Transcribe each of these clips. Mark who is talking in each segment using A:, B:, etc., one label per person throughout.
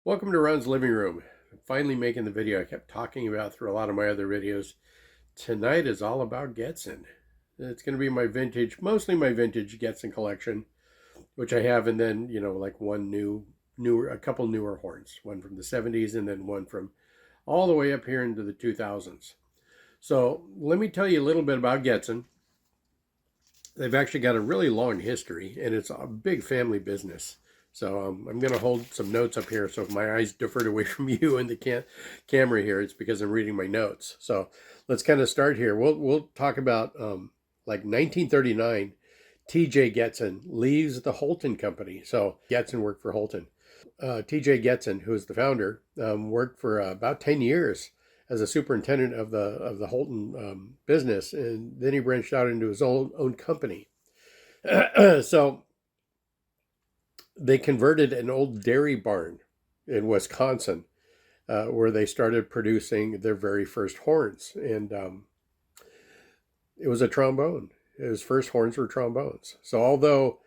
A: Welcome to Ron's Living Room. I'm finally making the video I kept talking about through a lot of my other videos. Tonight is all about Getzen. It's going to be my vintage, mostly my vintage Getzen collection, which I have, and then, like a couple newer horns, one from the 70s and then one from all the way up here into the 2000s. So let me tell you a little bit about Getzen. They've actually got a really long history, and it's a big family business. So I'm going to hold some notes up here. So if my eyes differed away from you and the camera here, it's because I'm reading my notes. So let's kind of start here. We'll talk about like 1939. T.J. Getzen leaves the Holton Company. So Getzen worked for Holton. T.J. Getzen, who is the founder, worked for about 10 years as a superintendent of the Holton business, and then he branched out into his own company. So they converted an old dairy barn in Wisconsin, where they started producing their very first horns, and it was a trombone. His first horns were trombones. So although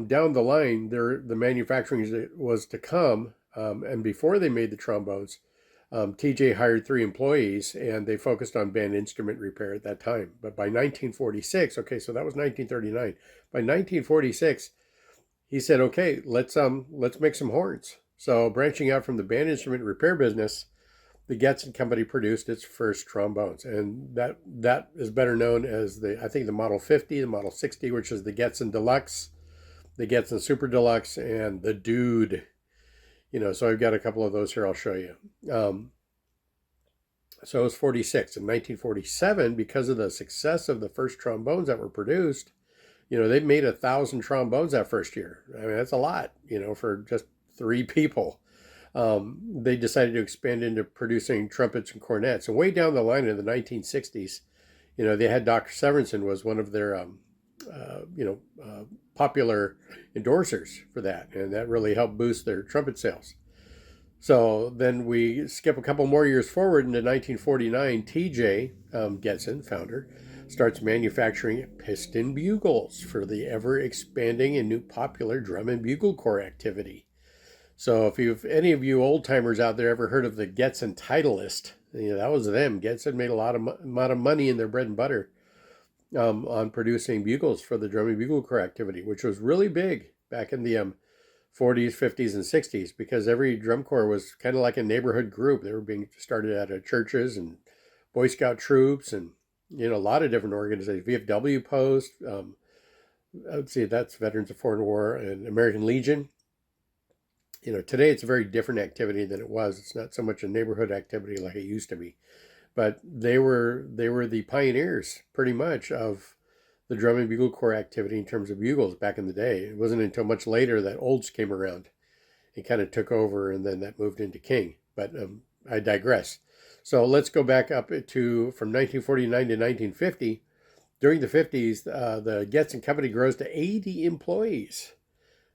A: down the line the manufacturing was to come, and before they made the trombones, TJ hired 3 employees, and they focused on band instrument repair at that time. But by 1946, okay, so that was 1939. By 1946, he said, okay, let's make some horns. So branching out from the band instrument repair business, the Getzen Company produced its first trombones, and that is better known as the Model 50, the Model 60, which is the Getzen Deluxe, the Getzen Super Deluxe, and the Dude. So I've got a couple of those here I'll show you. So it was 46. In 1947, because of the success of the first trombones that were produced, they made 1,000 trombones that first year. I mean, that's a lot, for just 3 people. They decided to expand into producing trumpets and cornets. And way down the line in the 1960s, they had Dr. Severinsen was one of their, popular endorsers for that. And that really helped boost their trumpet sales. So then we skip a couple more years forward into 1949. TJ Getzen, founder, starts manufacturing piston bugles for the ever-expanding and new popular drum and bugle corps activity. So if any of you old-timers out there ever heard of the Getzen Titleist, that was them. Getzen made a lot of money in their bread and butter on producing bugles for the drum and bugle corps activity, which was really big back in the 40s, 50s, and 60s, because every drum corps was kind of like a neighborhood group. They were being started out of churches and Boy Scout troops and a lot of different organizations. VFW Post, I would say that's Veterans of Foreign War, and American Legion. Today it's a very different activity than it was. It's not so much a neighborhood activity like it used to be. But they were the pioneers, pretty much, of the drum and bugle corps activity in terms of bugles back in the day. It wasn't until much later that Olds came around and kind of took over, and then that moved into King. But I digress. So let's go back up to from 1949 to 1950. During the 50s, the Getzen Company grows to 80 employees,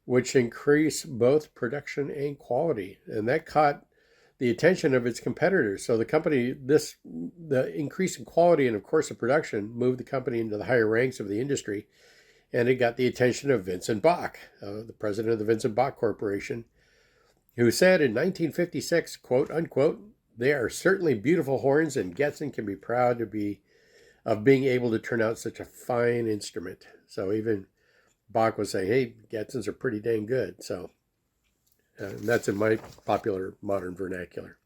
A: which increased both production and quality. And that caught the attention of its competitors. So the company, the increase in quality and, of course, the production moved the company into the higher ranks of the industry. And it got the attention of Vincent Bach, the president of the Vincent Bach Corporation, who said in 1956, quote unquote, "They are certainly beautiful horns, and Getzen can be proud of being able to turn out such a fine instrument." So even Bach was saying, hey, Getzens are pretty dang good. So and that's in my popular modern vernacular.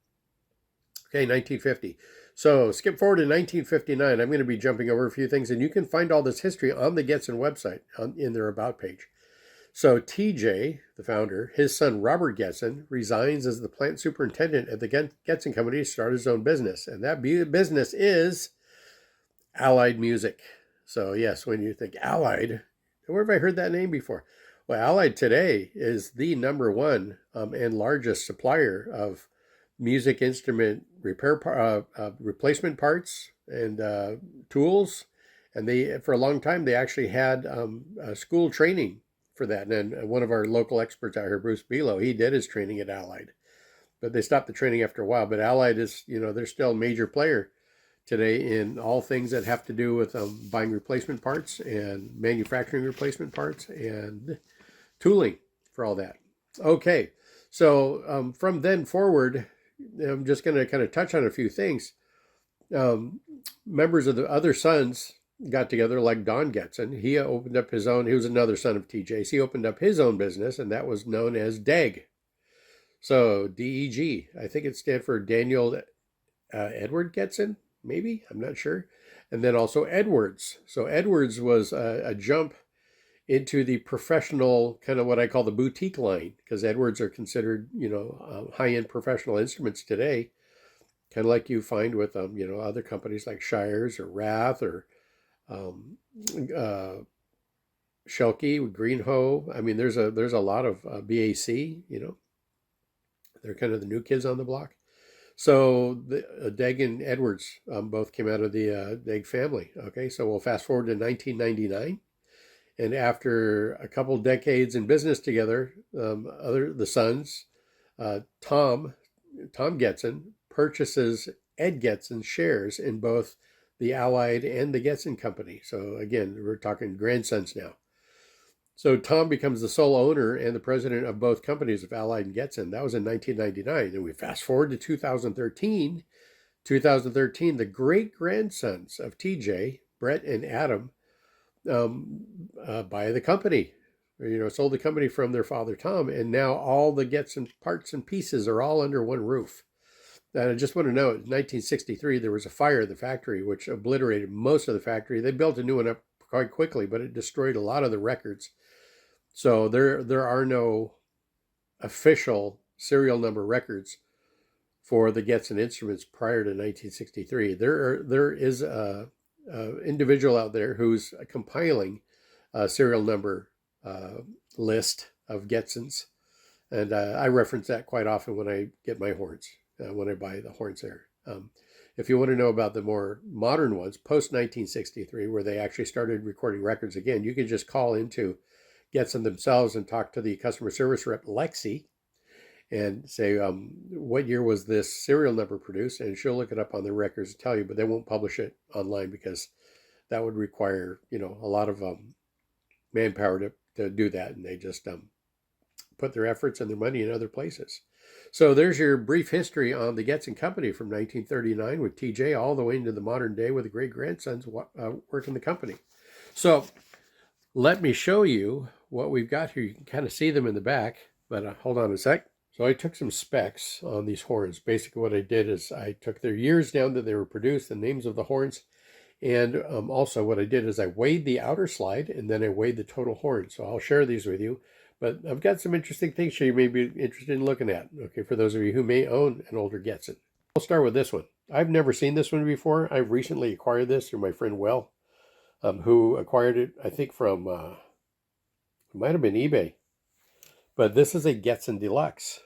A: Okay, 1950. So skip forward to 1959. I'm going to be jumping over a few things, and you can find all this history on the Getzen website in their About page. So TJ, the founder, his son Robert Getzen, resigns as the plant superintendent at the Getzen Company to start his own business. And that business is Allied Music. So yes, when you think Allied, where have I heard that name before? Well, Allied today is the number one and largest supplier of music instrument replacement parts and tools. And for a long time, they actually had school training for that. And one of our local experts out here, Bruce Belo, he did his training at Allied. But they stopped the training after a while. But Allied is, they're still a major player today in all things that have to do with buying replacement parts and manufacturing replacement parts and tooling for all that. Okay, So from then forward, I'm just going to kind of touch on a few things. Um, Members of the other sons got together, like Don Getzen. He opened up his own. He was another son of TJ's. He opened up his own business, and that was known as DEG. So DEG. I think it stands for Daniel Edward Getzen, maybe. I'm not sure. And then also Edwards. So Edwards was a jump into the professional, kind of what I call the boutique line, because Edwards are considered, high-end professional instruments today, kind of like you find with, other companies like Shires or Rath or um, Schelke, Greenhoe. I mean, there's a lot of BAC. They're kind of the new kids on the block. So the Degg and Edwards both came out of the Degg family. Okay, so we'll fast forward to 1999. And after a couple decades in business together, the sons, Tom Getzen purchases Ed Getzen's shares in both the Allied and the Getzen Company. So again, we're talking grandsons now. So Tom becomes the sole owner and the president of both companies of Allied and Getzen. That was in 1999. And we fast forward to 2013. 2013, the great-grandsons of TJ, Brett and Adam, buy the company, sold the company from their father Tom, and now all the Getzen parts and pieces are all under one roof. And I just want to know, in 1963, there was a fire in the factory, which obliterated most of the factory. They built a new one up quite quickly, but it destroyed a lot of the records. So there are no official serial number records for the Getzen instruments prior to 1963. There is a individual out there who's compiling a serial number list of Getzens, and I reference that quite often when I get my horns, when I buy the horns there. If you want to know about the more modern ones, post 1963, where they actually started recording records again, you can just call into Getzen themselves and talk to the customer service rep, Lexi, and say, what year was this serial number produced? And she'll look it up on the records and tell you, but they won't publish it online because that would require, a lot of manpower to do that. And they just put their efforts and their money in other places. So there's your brief history on the Getzen Company from 1939 with TJ all the way into the modern day with the great-grandsons working the company. So let me show you what we've got here. You can kind of see them in the back, but hold on a sec. So I took some specs on these horns. Basically what I did is I took their years down that they were produced, the names of the horns, and also what I did is I weighed the outer slide and then I weighed the total horn. So I'll share these with you. But I've got some interesting things you may be interested in looking at, okay, for those of you who may own an older Getzen. I'll start with this one. I've never seen this one before. I've recently acquired this through my friend Will, who acquired it, I think, from, it might have been eBay. But this is a Getzen Deluxe.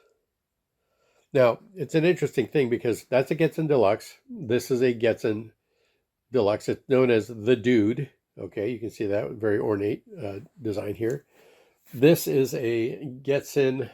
A: Now, it's an interesting thing because that's a Getzen Deluxe. This is a Getzen Deluxe. It's known as the Dude. Okay, you can see that very ornate design here. This is a Getzen.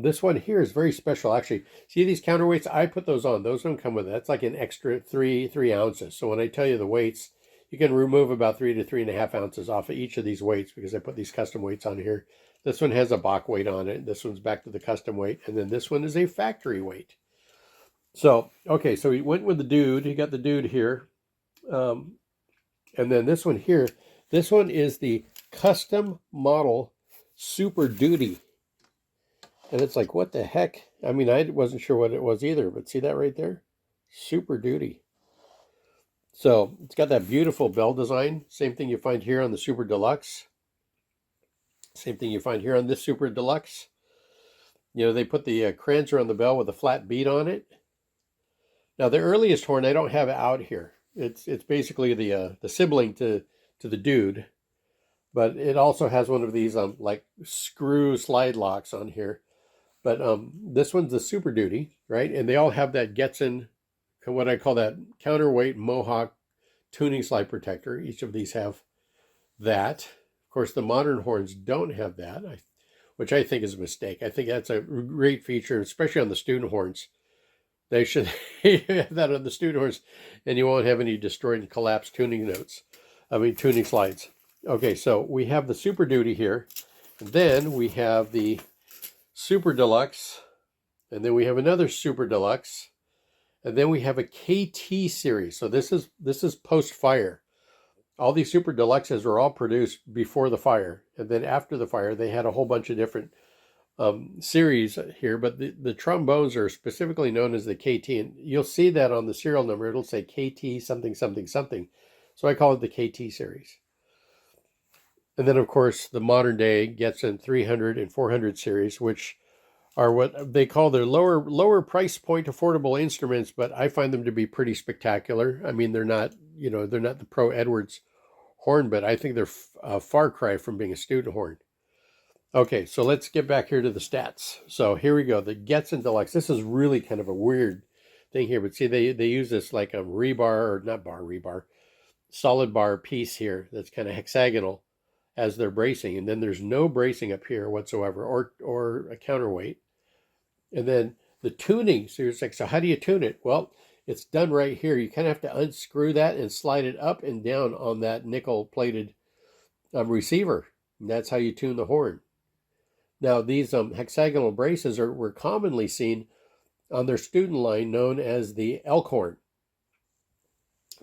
A: This one here is very special, actually. See these counterweights? I put those on. Those don't come with it. That's like an extra three ounces. So when I tell you the weights, you can remove about 3 to 3.5 ounces off of each of these weights because I put these custom weights on here. This one has a Bach weight on it. This one's back to the custom weight. And then this one is a factory weight. So, okay, so he went with the Dude. He got the Dude here. And then this one here, this one is the custom model Super Duty. And it's like, what the heck? I mean, I wasn't sure what it was either, but see that right there? Super Duty. So it's got that beautiful bell design. Same thing you find here on the Super Deluxe. Same thing you find here on this Super Deluxe. You know, they put the Kranzer on the bell with a flat bead on it. Now, the earliest horn, I don't have it out here. It's basically the sibling to the Dude. But it also has one of these like screw slide locks on here. But this one's the Super Duty, right? And they all have that Getzen, what I call that counterweight Mohawk tuning slide protector. Each of these have that. Of course, the modern horns don't have that, which I think is a mistake. I think that's a great feature, especially on the student horns. They should have that on the student horns, and you won't have any destroyed and collapsed tuning slides. Okay, so we have the Super Duty here. And then we have the Super Deluxe, and then we have another Super Deluxe, and then we have a KT series. So this is post fire. All these Super Deluxes were all produced before the fire, and then after the fire, they had a whole bunch of different series here. But the trombones are specifically known as the KT, and you'll see that on the serial number. It'll say KT something something something. So I call it the KT series. And then, of course, the modern day Getzen 300 and 400 series, which are what they call their lower price point affordable instruments, but I find them to be pretty spectacular. I mean, they're not the Pro Edwards horn, but I think they're a far cry from being a student horn. Okay, so let's get back here to the stats. So here we go, the Getzen Deluxe. This is really kind of a weird thing here, but see, they use this like a rebar, solid bar piece here that's kind of hexagonal as their bracing, and then there's no bracing up here whatsoever, or a counterweight. And then the tuning, so you're like, so how do you tune it? Well, it's done right here. You kind of have to unscrew that and slide it up and down on that nickel-plated receiver. And that's how you tune the horn. Now, these hexagonal braces were commonly seen on their student line known as the Elkhorn,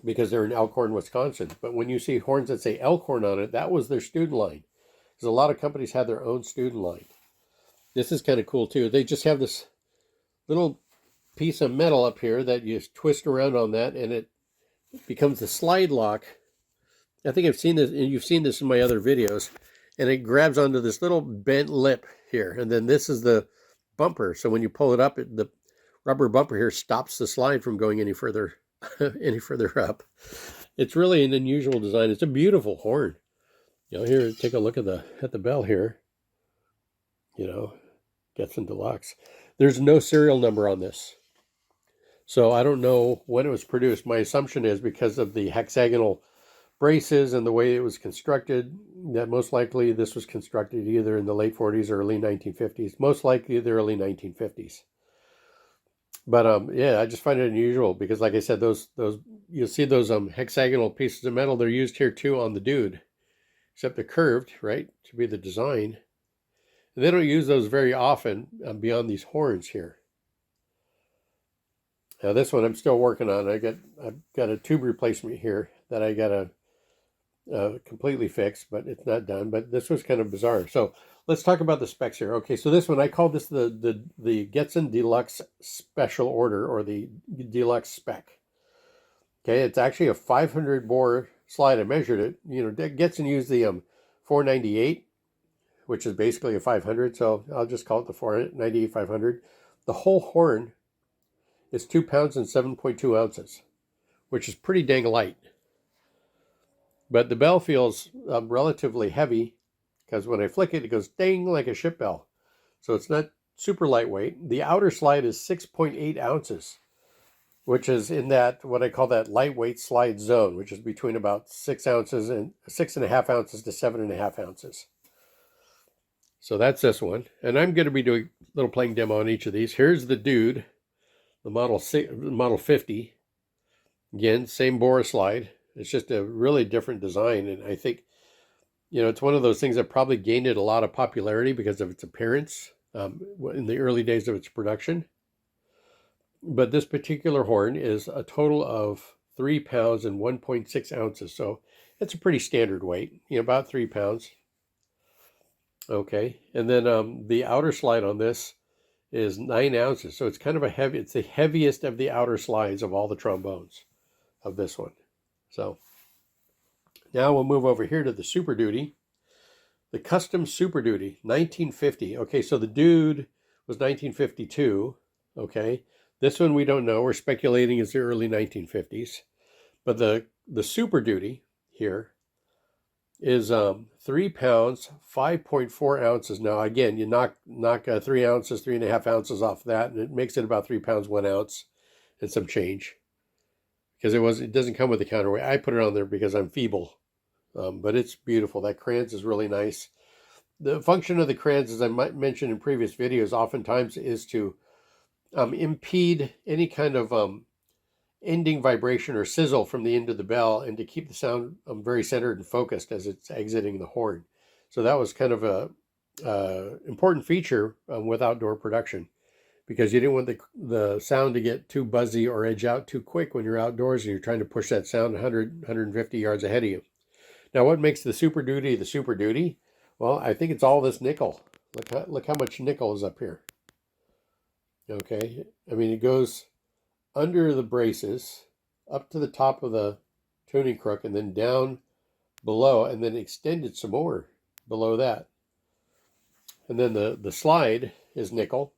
A: because they're in Elkhorn, Wisconsin. But when you see horns that say Elkhorn on it, that was their student line. Because a lot of companies had their own student line. This is kind of cool too. They just have this little piece of metal up here that you twist around on that, and it becomes the slide lock. I think I've seen this, and you've seen this in my other videos. And it grabs onto this little bent lip here. And then this is the bumper. So when you pull it up, the rubber bumper here stops the slide from going any further up. It's really an unusual design. It's a beautiful horn. Here, take a look at the bell here. Getzen Deluxe. There's no serial number on this. So I don't know when it was produced. My assumption is because of the hexagonal braces and the way it was constructed, that most likely this was constructed either in the late 40s or early 1950s. Most likely the early 1950s. But yeah, I just find it unusual because, like I said, those you'll see those hexagonal pieces of metal. They're used here too on the dude, except they're curved, right, to be the design. And they don't use those very often beyond these horns here. Now this one I'm still working on. I've got a tube replacement here that I got to completely fixed, but it's not done. But this was kind of bizarre. So let's talk about the specs here. Okay, so this one, I call this the Getzen Deluxe Special Order, or the Deluxe Spec. Okay, it's actually a 500 bore slide. I measured it. Getzen used the 498, which is basically a 500. So I'll just call it the 498 500. The whole horn is 2 pounds and 7.2 ounces, which is pretty dang light. But the bell feels relatively heavy, because when I flick it, it goes ding like a ship bell. So it's not super lightweight. The outer slide is 6.8 ounces, which is in that, what I call that lightweight slide zone, which is between about 6 ounces and 6.5 ounces to 7.5 ounces. So that's this one. And I'm going to be doing a little playing demo on each of these. Here's the dude, the Model 50. Again, same bore slide. It's just a really different design, and I think, it's one of those things that probably gained it a lot of popularity because of its appearance in the early days of its production. But this particular horn is a total of 3 pounds and 1.6 ounces, so it's a pretty standard weight, about 3 pounds. Okay, and then the outer slide on this is 9 ounces, so it's kind of it's the heaviest of the outer slides of all the trombones of this one. So now we'll move over here to the Super Duty, the Custom Super Duty, 1950. Okay, so the dude was 1952. Okay, this one we don't know. We're speculating is the early 1950s. But the Super Duty here is 3 pounds, 5.4 ounces. Now again, you knock 3 ounces, 3.5 ounces off that, and it makes it about 3 pounds, 1 ounce, and some change. Because it doesn't come with a counterweight. I put it on there because I'm feeble, but it's beautiful. That crans is really nice. The function of the crans, as I might mention in previous videos, oftentimes is to impede any kind of ending vibration or sizzle from the end of the bell, and to keep the sound very centered and focused as it's exiting the horn. So that was kind of important feature with outdoor production, because you didn't want the sound to get too buzzy or edge out too quick when you're outdoors and you're trying to push that sound 100, 150 yards ahead of you. Now, what makes the Super Duty the Super Duty? Well, I think it's all this nickel. Look how much nickel is up here. Okay, I mean, it goes under the braces, up to the top of the tuning crook, and then down below, and then extended some more below that. And then the slide is nickel,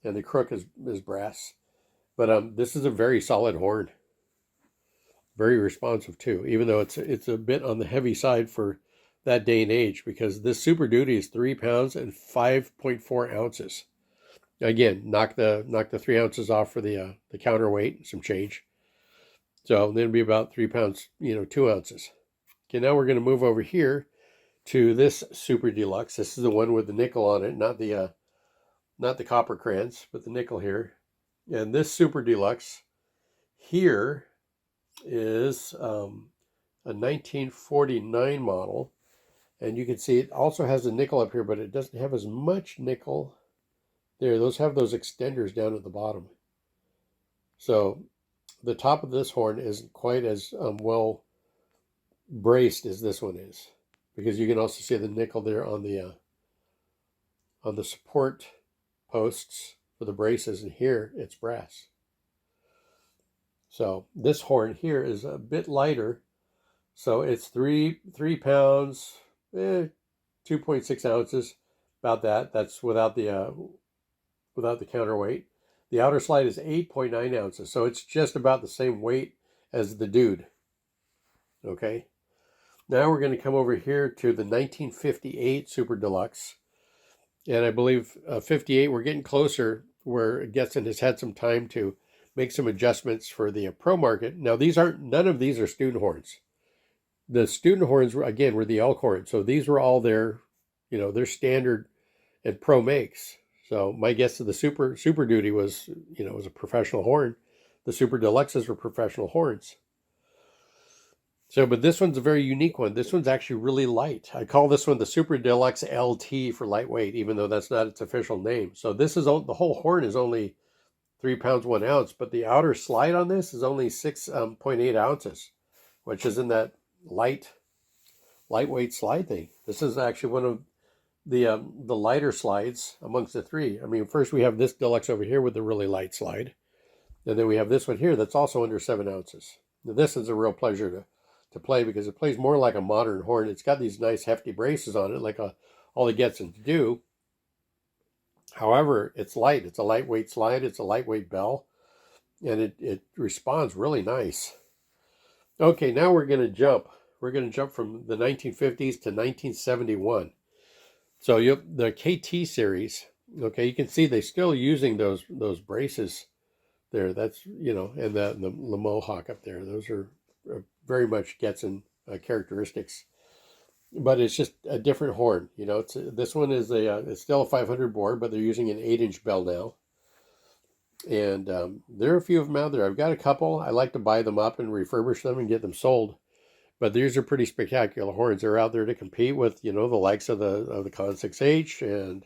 A: and the crook is brass. But this is a very solid horn. Very responsive too, even though it's a bit on the heavy side for that day and age, because this Super Duty is 3 pounds and 5.4 ounces. Again, knock the 3 ounces off for the counterweight, some change. So then it'd be about 3 pounds, 2 ounces. Okay, now we're going to move over here to this Super Deluxe. This is the one with the nickel on it, not the copper crayons, but the nickel here. And this Super Deluxe here is a 1949 model, and you can see it also has a nickel up here, but it doesn't have as much nickel there. Those have those extenders down at the bottom, so the top of this horn isn't quite as well braced as this one is, because you can also see the nickel there on the support posts for the braces, and here it's brass. So this horn here is a bit lighter. So it's 3 pounds, 2.6 ounces, about that. That's without the counterweight. The outer slide is 8.9 ounces. So it's just about the same weight as the Dude. Okay. Now we're going to come over here to the 1958 Super Deluxe. And I believe 58, we're getting closer where Getzen has had some time to make some adjustments for the pro market. Now, none of these are student horns. The student horns, again, were the elk horns. So these were all their standard and pro makes. So my guess of the Super Duty was a professional horn. The Super Deluxes were professional horns. So, but this one's a very unique one. This one's actually really light. I call this one the Super Deluxe LT for lightweight, even though that's not its official name. So this is the whole horn is only 3 pounds 1 ounce, but the outer slide on this is only 6.8 ounces, which is in that lightweight slide thing. This is actually one of the lighter slides amongst the three. I mean, first we have this Deluxe over here with the really light slide, and then we have this one here that's also under 7 ounces. Now, this is a real pleasure to play, because it plays more like a modern horn. It's got these nice hefty braces on it, like all the Getzens do. However, it's light. It's a lightweight slide. It's a lightweight bell, and it responds really nice. Okay, now we're going to jump. We're going to jump from the 1950s to 1971. So the KT series. Okay, you can see they're still using those braces there. That's and the Mohawk up there. Those are very much Getzen characteristics. But it's just a different horn. This one is it's still a 500 bore, but they're using an 8-inch bell now. And there are a few of them out there. I've got a couple. I like to buy them up and refurbish them and get them sold. But these are pretty spectacular horns. They're out there to compete with, the likes of the Con 6H and,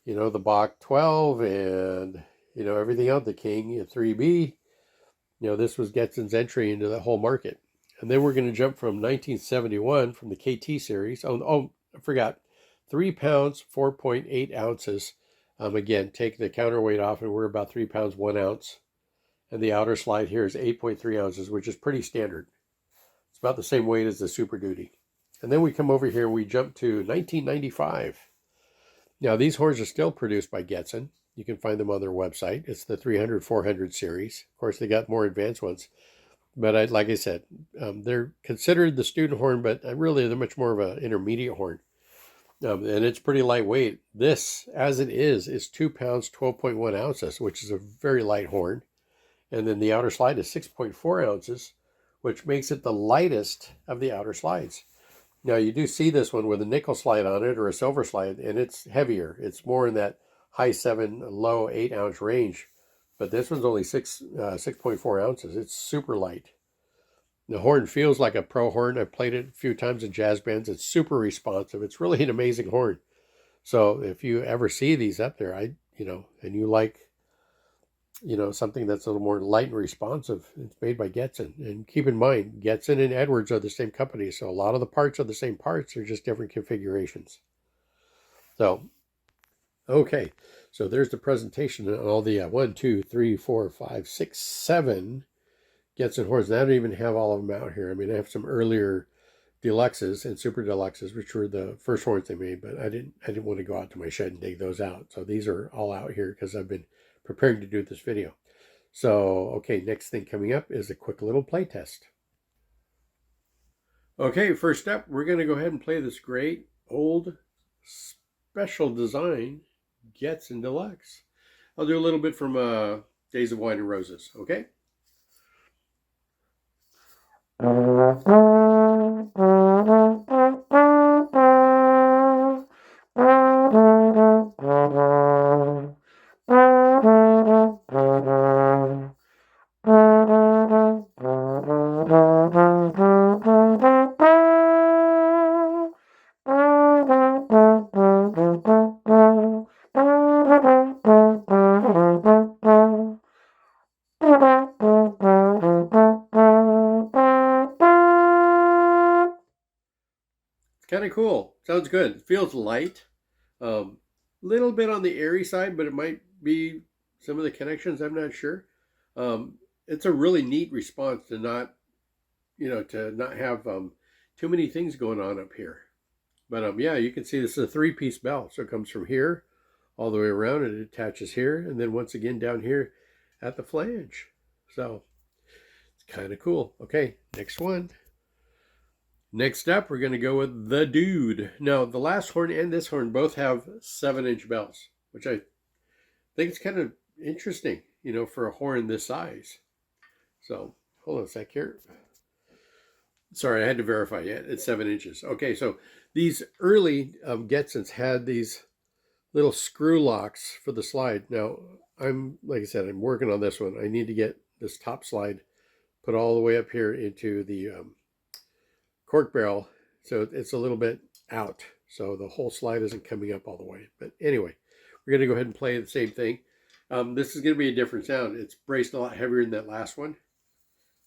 A: the Bach 12 and, everything else, the King 3B. This was Getzen's entry into the whole market. And then we're going to jump from 1971 from the KT series. Oh, I forgot. 3 pounds, 4.8 ounces. Again, take the counterweight off, and we're about 3 pounds, 1 ounce. And the outer slide here is 8.3 ounces, which is pretty standard. It's about the same weight as the Super Duty. And then we come over here and we jump to 1995. Now, these horns are still produced by Getzen. You can find them on their website. It's the 300, 400 series. Of course, they got more advanced ones. But like I said, they're considered the student horn, but really they're much more of an intermediate horn. And it's pretty lightweight. This, as it is 2 pounds, 12.1 ounces, which is a very light horn. And then the outer slide is 6.4 ounces, which makes it the lightest of the outer slides. Now, you do see this one with a nickel slide on it or a silver slide, and it's heavier. It's more in that high 7, low 8 ounce range. But this one's only 6.4 ounces. It's super light. The horn feels like a pro horn. I've played it a few times in jazz bands. It's super responsive. It's really an amazing horn. So if you ever see these up there, and you like, something that's a little more light and responsive, it's made by Getzen. And keep in mind, Getzen and Edwards are the same company. So a lot of the parts are the same parts. They're just different configurations. So, okay. So there's the presentation on all the 1, 2, 3, 4, 5, 6, 7 Getzen horns. And I don't even have all of them out here. I mean, I have some earlier deluxes and super deluxes, which were the first horns they made, but I didn't want to go out to my shed and dig those out. So these are all out here because I've been preparing to do this video. So, okay, next thing coming up is a quick little play test. Okay, first up, we're going to go ahead and play this great old special design Getzen Deluxe. I'll do a little bit from Days of Wine and Roses, okay? Kind of cool. Sounds good. It feels light. Little bit on the airy side, but it might be some of the connections. I'm not sure. It's a really neat response to not have too many things going on up here. But yeah, you can see this is a 3-piece bell. So it comes from here all the way around and it attaches here. And then once again down here at the flange. So it's kind of cool. Okay, next one. Next up, we're going to go with the Dude. Now, the last horn and this horn both have 7-inch bells, which I think it's kind of interesting, for a horn this size. So, hold on a sec here. Sorry, I had to verify. Yeah, it's 7 inches. Okay, so these early Getzens had these little screw locks for the slide. Now, like I said, I'm working on this one. I need to get this top slide put all the way up here into the cork barrel, so it's a little bit out, so the whole slide isn't coming up all the way. But anyway, we're going to go ahead and play the same thing. This is going to be a different sound. It's braced a lot heavier than that last one,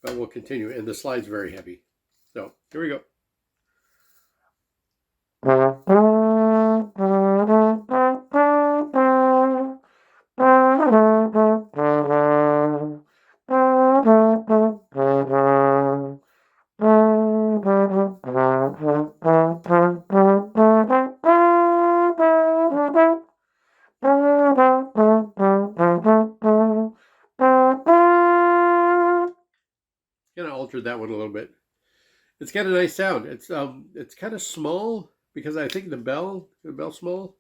A: but we'll continue. And the slide's very heavy. So here we go. Kind of altered that one a little bit. It's got a nice sound. It's kind of small because I think the bell's small.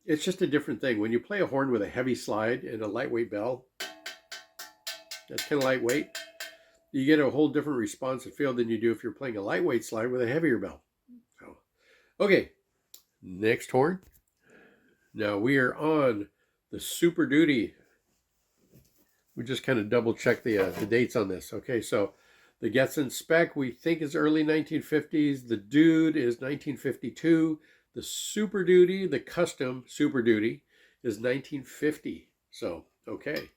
A: It's just a different thing. When you play a horn with a heavy slide and a lightweight bell, that's kind of lightweight, you get a whole different response and feel than you do if you're playing a lightweight slide with a heavier bell. So, okay, next horn. Now we are on the Super Duty. We just kind of double check the dates on this. Okay, so the Getzen spec we think is early 1950s. The Dude is 1952. The Super Duty, the custom Super Duty, is 1950. So, okay.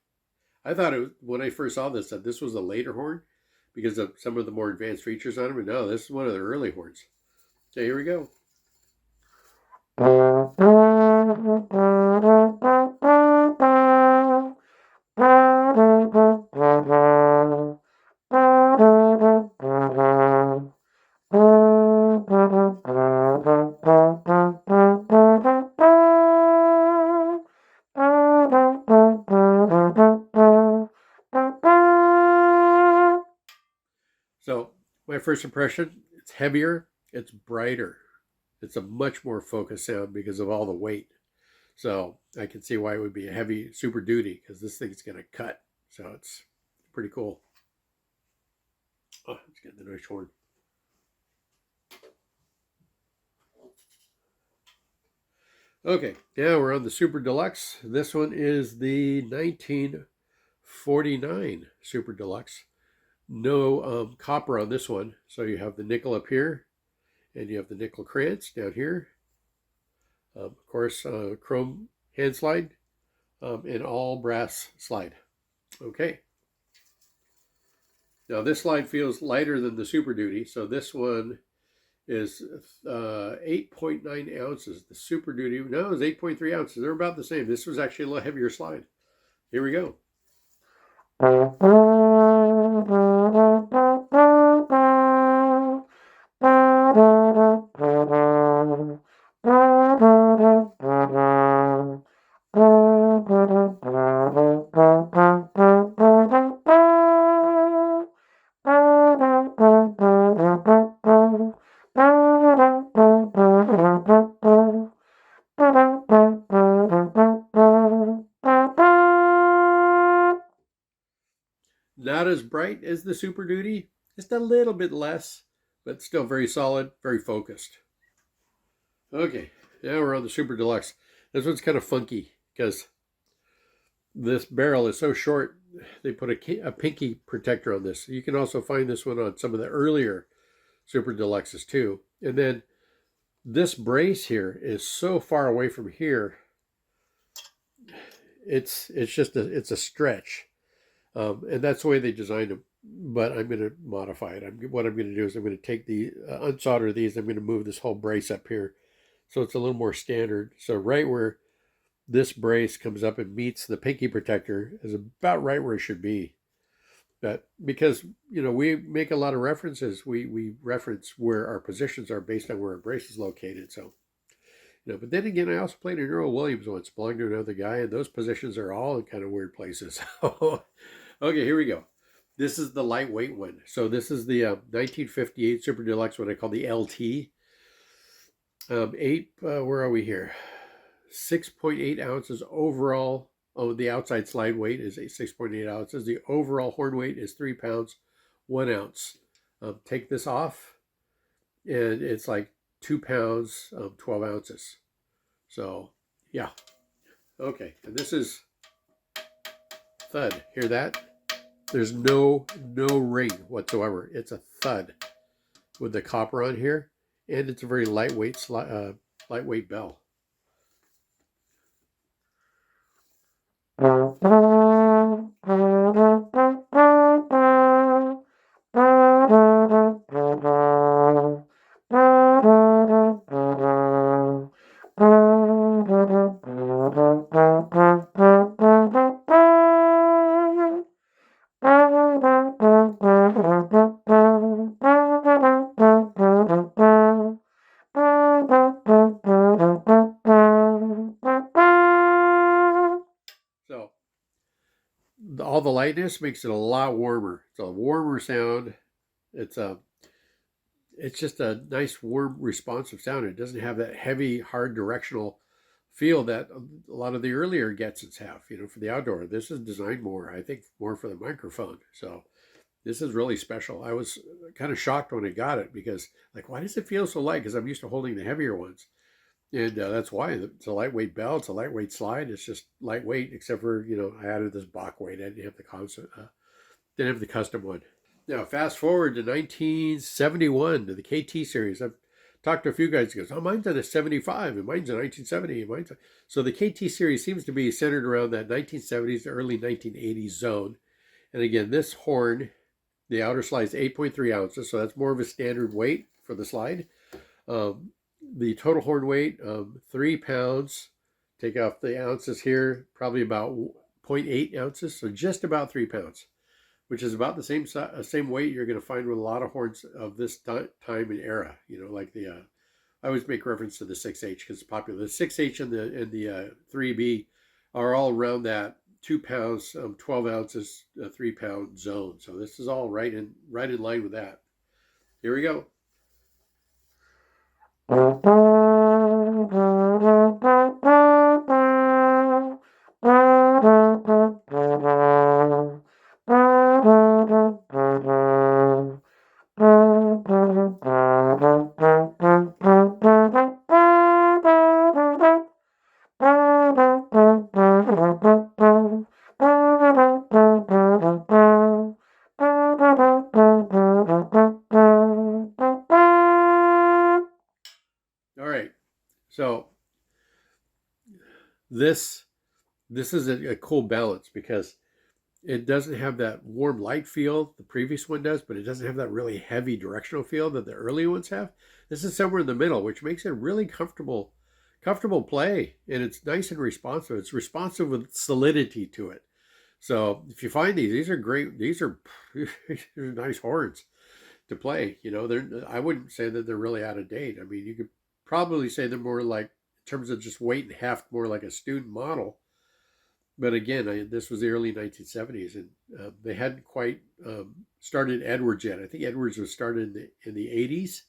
A: I thought when I first saw this that this was a later horn because of some of the more advanced features on it. But no, this is one of the early horns. Okay, here we go. So my first impression, it's heavier, it's brighter. It's a much more focused sound because of all the weight. So I can see why it would be a heavy Super Duty because this thing's going to cut. So it's pretty cool. Oh, it's getting the nice horn. Okay, now we're on the Super Deluxe. This one is the 1949 Super Deluxe. No copper on this one. So you have the nickel up here, and you have the nickel crayons down here. Of course, chrome hand slide, and all brass slide. Okay. Now this slide feels lighter than the Super Duty, so this one is 8.9 ounces. The Super Duty, no, it's 8.3 ounces. They're about the same. This was actually a little heavier slide. Here we go. Not as bright as the Super Duty, just a little bit less, but still very solid, very focused. Okay, now we're on the Super Deluxe. This one's kind of funky because this barrel is so short. They put a pinky protector on this. You can also find this one on some of the earlier Super Deluxes too. And then this brace here is so far away from here. It's just it's a stretch. And that's the way they designed them, but I'm going to modify it. What I'm going to do is I'm going to take the unsolder these. I'm going to move this whole brace up here, so it's a little more standard. So right where this brace comes up and meets the pinky protector is about right where it should be. But because we make a lot of references, we reference where our positions are based on where our brace is located. So but then again, I also played an Earl Williams once, belonged to another guy, and those positions are all in kind of weird places. Okay, here we go. This is the lightweight one. So this is the 1958 Super Deluxe, what I call the LT. Where are we here? 6.8 ounces overall. Oh, the outside slide weight is 6.8 ounces. The overall horn weight is 3 pounds, 1 ounce. Take this off, and it's like 2 pounds, 12 ounces. So, yeah. Okay, and this is thud. Hear that? There's no ring whatsoever. It's a thud with the copper on here, and it's a very lightweight bell. So all the lightness makes it a lot warmer. It's a warmer sound. It's just a nice, warm, responsive sound. It doesn't have that heavy, hard, directional feel that a lot of the earlier Getzens have, for the outdoor. This is designed more, I think, more for the microphone. So this is really special. I was kind of shocked when I got it because, why does it feel so light? Because I'm used to holding the heavier ones. And that's why it's a lightweight bell. It's a lightweight slide. It's just lightweight, except for, I added this Bach weight. I didn't have the custom one. Now, fast forward to 1971 to the KT series. I've talked to a few guys who goes, oh, mine's on a 75 and mine's a 1970. So the KT series seems to be centered around that 1970s, early 1980s zone. And again, this horn, the outer slide is 8.3 ounces. So that's more of a standard weight for the slide. The total horn weight, 3 pounds. Take off the ounces here, probably about 0.8 ounces. So just about 3 pounds, which is about the same weight you're going to find with a lot of horns of this time and era. Like I always make reference to the 6H because it's popular. The 6H and the 3B are all around that 2 pounds, 12 ounces, 3 pound zone. So this is all right in line with that. Here we go. this is a cool balance because it doesn't have that warm light feel the previous one does, but it doesn't have that really heavy directional feel that the early ones have. This is somewhere in the middle, which makes it really comfortable play, and it's nice and responsive. It's responsive with solidity to it. So if you find these are great. These are nice horns to play. You know, I wouldn't say that they're really out of date. I mean, you could probably say they're more like, in terms of just weight and heft, more like a student model. But again, this was the early 1970s, and they hadn't quite started Edwards yet. I think Edwards was started in the 80s.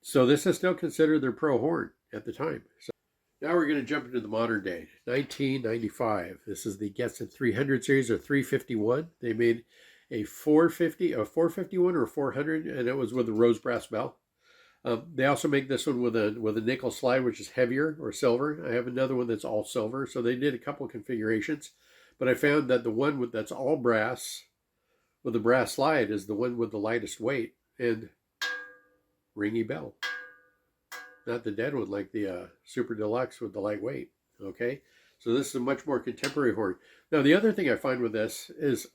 A: So this is still considered their pro horn at the time. So now we're going to jump into the modern day, 1995. This is the Getzen 300 series, or 351. They made a 450, a 451 or a 400, and it was with a rose brass bell. They also make this one with a nickel slide, which is heavier, or silver. I have another one that's all silver. So they did a couple of configurations, but I found that the one that's all brass with the brass slide is the one with the lightest weight and ringy bell. Not the dead one like the Super Deluxe with the lightweight. Okay, so this is a much more contemporary horn. Now the other thing I find with this is,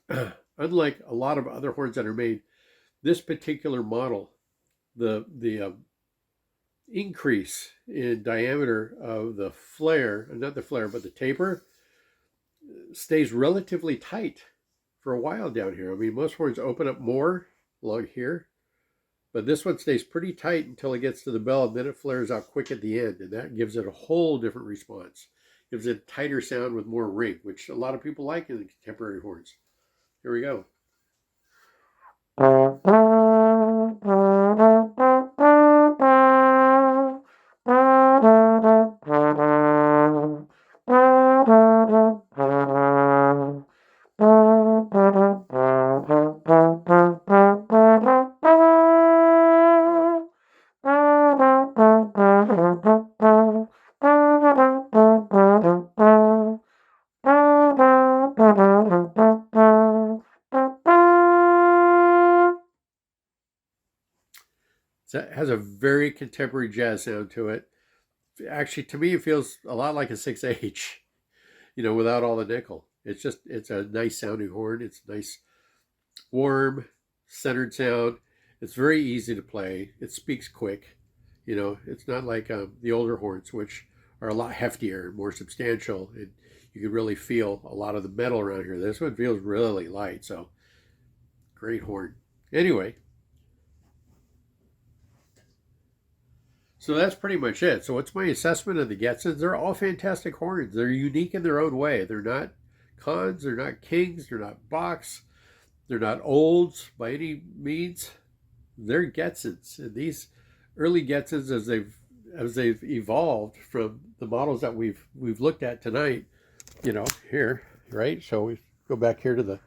A: unlike a lot of other horns that are made, this particular model, the increase in diameter of the flare, not the flare, but the taper, stays relatively tight for a while down here. I mean, most horns open up more along here, but this one stays pretty tight until it gets to the bell, and then it flares out quick at the end, and that gives it a whole different response. Gives it a tighter sound with more ring, which a lot of people like in the contemporary horns. Here we go. So it has a very contemporary jazz sound to it. Actually, to me, it feels a lot like a 6H, you know, without all the nickel. It's a nice sounding horn. It's nice, warm, centered sound. It's very easy to play. It speaks quick. You know, it's not like the older horns, which are a lot heftier, more substantial, and you can really feel a lot of the metal around here. This one feels really light, so great horn. Anyway, so that's pretty much it. So what's my assessment of the Getzens? They're all fantastic horns. They're unique in their own way. They're not cons, they're not kings, they're not box, they're not olds by any means. They're Getzens. And these early Getzens, as they've evolved from the models that we've looked at tonight, you know, here, right? So we go back here to the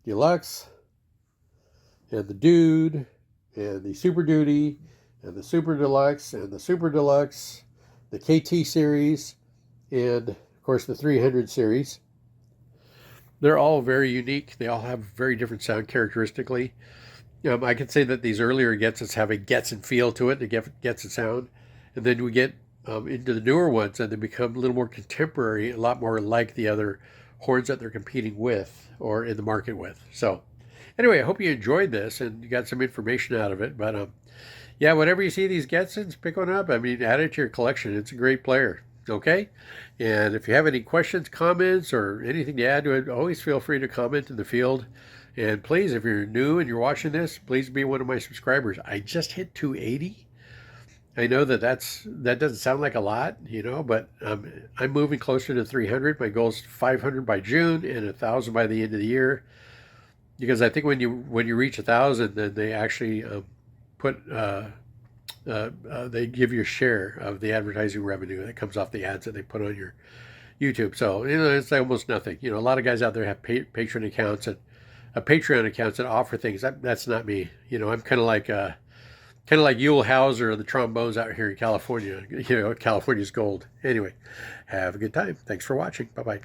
A: Deluxe and the Dude and the Super Duty and the Super Deluxe and the Super Deluxe, the KT series, and of course the 300 series. They're all very unique. They all have very different sound characteristically. I can say that these earlier Getzens have a Getzen feel to it, the Getzen sound, and then we get into the newer ones, and they become a little more contemporary, a lot more like the other horns that they're competing with or in the market with. So anyway, I hope you enjoyed this and you got some information out of it. But yeah, whenever you see these Getzens, pick one up. I mean, add it to your collection. It's a great player. Okay? And if you have any questions, comments, or anything to add to it, always feel free to comment in the field. And please, if you're new and you're watching this, please be one of my subscribers. I just hit 280. I know that doesn't sound like a lot, you know, but I'm moving closer to 300. My goal is 500 by June and 1,000 by the end of the year. Because I think when you reach 1,000, then they actually they give you a share of the advertising revenue that comes off the ads that they put on your YouTube. So, you know, it's almost nothing. You know, a lot of guys out there have Patreon accounts that offer things. That's not me. You know, I'm kind of like Yule Hauser of the trombones out here in California. You know, California's gold. Anyway, have a good time. Thanks for watching. Bye-bye.